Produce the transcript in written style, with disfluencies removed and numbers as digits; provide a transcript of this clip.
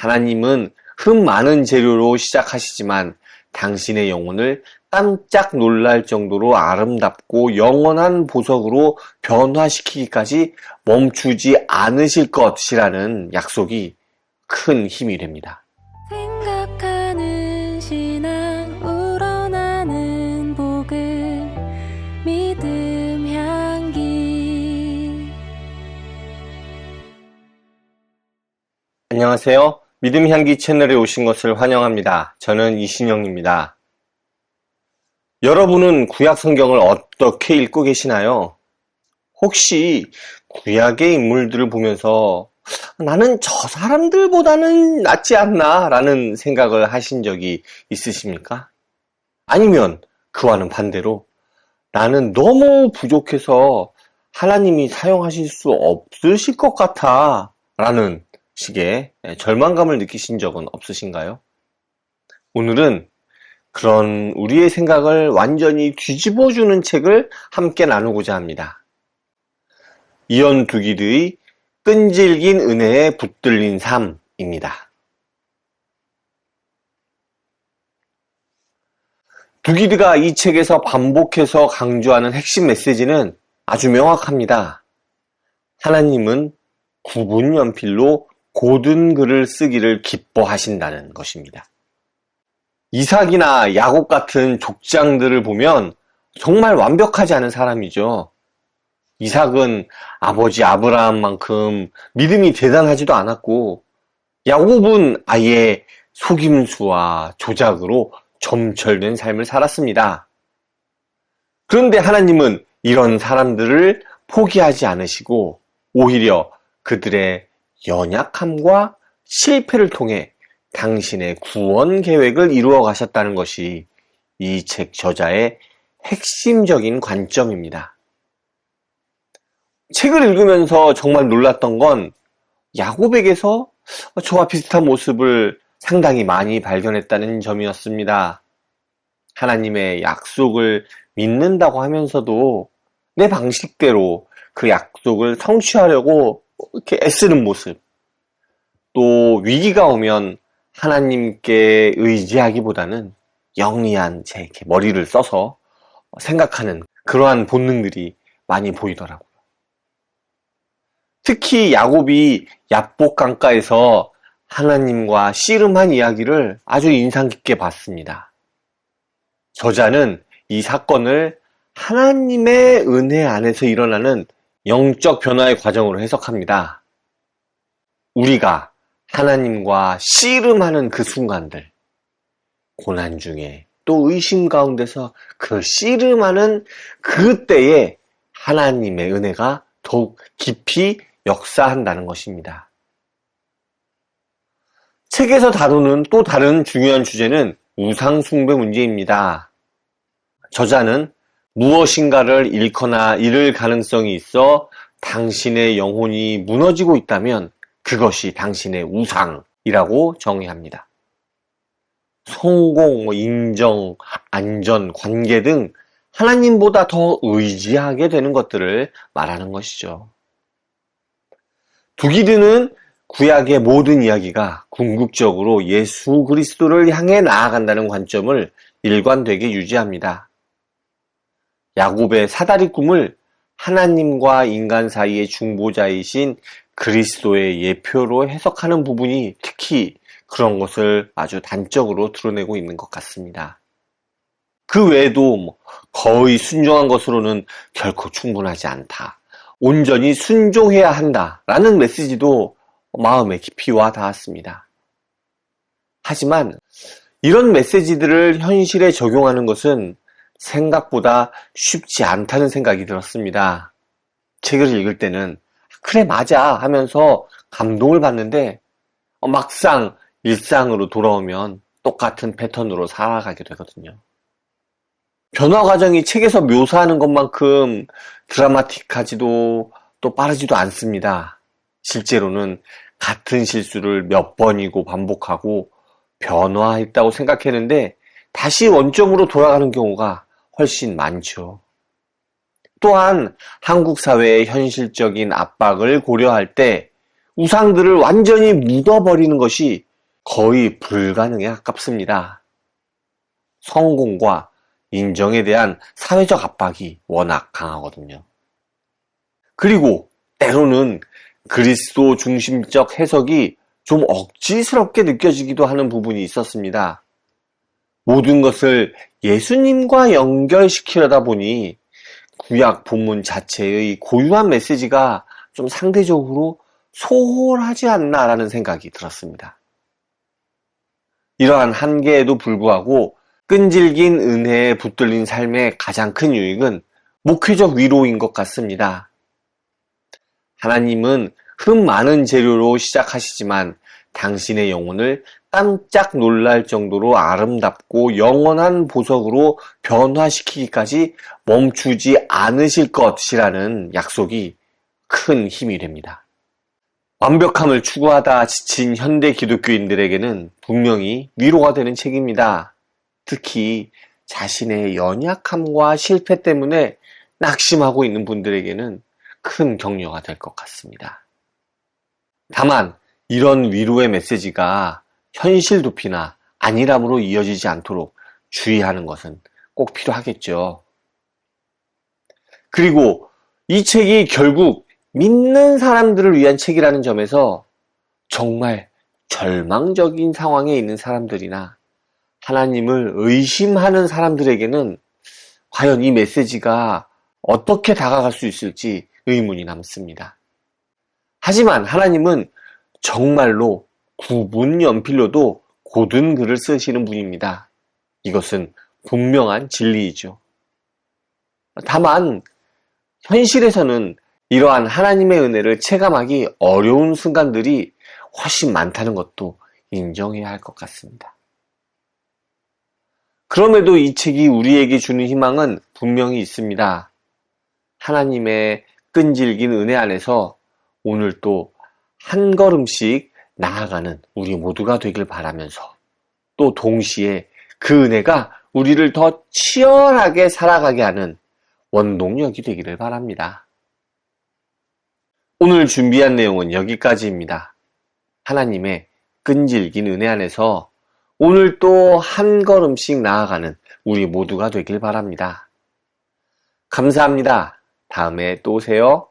하나님은 흠 많은 재료로 시작하시지만 당신의 영혼을 깜짝 놀랄 정도로 아름답고 영원한 보석으로 변화시키기까지 멈추지 않으실 것이라는 약속이 큰 힘이 됩니다. 생각하는 신앙 우러나는 복음 믿음 향기. 안녕하세요. 믿음 향기 채널에 오신 것을 환영합니다. 저는 이신영입니다. 여러분은 구약 성경을 어떻게 읽고 계시나요? 혹시 구약의 인물들을 보면서 나는 저 사람들보다는 낫지 않나 라는 생각을 하신 적이 있으십니까? 아니면 그와는 반대로 나는 너무 부족해서 하나님이 사용하실 수 없으실 것 같아 라는 식의 절망감을 느끼신 적은 없으신가요? 오늘은 그런 우리의 생각을 완전히 뒤집어주는 책을 함께 나누고자 합니다. 이언 두기드의 끈질긴 은혜에 붙들린 삶입니다. 두기드가 이 책에서 반복해서 강조하는 핵심 메시지는 아주 명확합니다. 하나님은 구분 연필로 고든 글을 쓰기를 기뻐하신다는 것입니다. 이삭이나 야곱 같은 족장들을 보면 정말 완벽하지 않은 사람이죠. 이삭은 아버지 아브라함만큼 믿음이 대단하지도 않았고, 야곱은 아예 속임수와 조작으로 점철된 삶을 살았습니다. 그런데 하나님은 이런 사람들을 포기하지 않으시고 오히려 그들의 연약함과 실패를 통해 당신의 구원 계획을 이루어 가셨다는 것이 이 책 저자의 핵심적인 관점입니다. 책을 읽으면서 정말 놀랐던 건 야곱에게서 저와 비슷한 모습을 상당히 많이 발견했다는 점이었습니다. 하나님의 약속을 믿는다고 하면서도 내 방식대로 그 약속을 성취하려고 이렇게 애쓰는 모습, 또 위기가 오면 하나님께 의지하기보다는 영리한 제 이렇게 머리를 써서 생각하는 그러한 본능들이 많이 보이더라고요. 특히 야곱이 야복 강가에서 하나님과 씨름한 이야기를 아주 인상 깊게 봤습니다. 저자는 이 사건을 하나님의 은혜 안에서 일어나는 영적 변화의 과정으로 해석합니다. 우리가 하나님과 씨름하는 그 순간들, 고난 중에 또 의심 가운데서 그 씨름하는 그때에 하나님의 은혜가 더욱 깊이 역사한다는 것입니다. 책에서 다루는 또 다른 중요한 주제는 우상숭배 문제입니다. 저자는 무엇인가를 잃거나 잃을 가능성이 있어 당신의 영혼이 무너지고 있다면 그것이 당신의 우상이라고 정의합니다. 성공, 인정, 안전, 관계 등 하나님보다 더 의지하게 되는 것들을 말하는 것이죠. 두기드는 구약의 모든 이야기가 궁극적으로 예수 그리스도를 향해 나아간다는 관점을 일관되게 유지합니다. 야곱의 사다리 꿈을 하나님과 인간 사이의 중보자이신 그리스도의 예표로 해석하는 부분이 특히 그런 것을 아주 단적으로 드러내고 있는 것 같습니다. 그 외에도 거의 순종한 것으로는 결코 충분하지 않다. 온전히 순종해야 한다라는 메시지도 마음에 깊이 와 닿았습니다. 하지만 이런 메시지들을 현실에 적용하는 것은 생각보다 쉽지 않다는 생각이 들었습니다. 책을 읽을 때는 그래 맞아 하면서 감동을 받는데 막상 일상으로 돌아오면 똑같은 패턴으로 살아가게 되거든요. 변화 과정이 책에서 묘사하는 것만큼 드라마틱하지도 또 빠르지도 않습니다. 실제로는 같은 실수를 몇 번이고 반복하고 변화했다고 생각했는데 다시 원점으로 돌아가는 경우가 훨씬 많죠. 또한 한국 사회의 현실적인 압박을 고려할 때 우상들을 완전히 묻어버리는 것이 거의 불가능에 가깝습니다. 성공과 인정에 대한 사회적 압박이 워낙 강하거든요. 그리고 때로는 그리스도 중심적 해석이 좀 억지스럽게 느껴지기도 하는 부분이 있었습니다. 모든 것을 예수님과 연결시키려다 보니 구약 본문 자체의 고유한 메시지가 좀 상대적으로 소홀하지 않나라는 생각이 들었습니다. 이러한 한계에도 불구하고 끈질긴 은혜에 붙들린 삶의 가장 큰 유익은 목회적 위로인 것 같습니다. 하나님은 흠 많은 재료로 시작하시지만 당신의 영혼을 깜짝 놀랄 정도로 아름답고 영원한 보석으로 변화시키기까지 멈추지 않으실 것이라는 약속이 큰 힘이 됩니다. 완벽함을 추구하다 지친 현대 기독교인들에게는 분명히 위로가 되는 책입니다. 특히 자신의 연약함과 실패 때문에 낙심하고 있는 분들에게는 큰 격려가 될 것 같습니다. 다만 이런 위로의 메시지가 현실 도피나 안일함으로 이어지지 않도록 주의하는 것은 꼭 필요하겠죠. 그리고 이 책이 결국 믿는 사람들을 위한 책이라는 점에서 정말 절망적인 상황에 있는 사람들이나 하나님을 의심하는 사람들에게는 과연 이 메시지가 어떻게 다가갈 수 있을지 의문이 남습니다. 하지만 하나님은 정말로 구분 연필로도 고든 글을 쓰시는 분입니다. 이것은 분명한 진리이죠. 다만 현실에서는 이러한 하나님의 은혜를 체감하기 어려운 순간들이 훨씬 많다는 것도 인정해야 할 것 같습니다. 그럼에도 이 책이 우리에게 주는 희망은 분명히 있습니다. 하나님의 끈질긴 은혜 안에서 오늘 또 한 걸음씩 나아가는 우리 모두가 되길 바라면서 또 동시에 그 은혜가 우리를 더 치열하게 살아가게 하는 원동력이 되기를 바랍니다. 오늘 준비한 내용은 여기까지입니다. 하나님의 끈질긴 은혜 안에서 오늘 또 한 걸음씩 나아가는 우리 모두가 되길 바랍니다. 감사합니다. 다음에 또 오세요.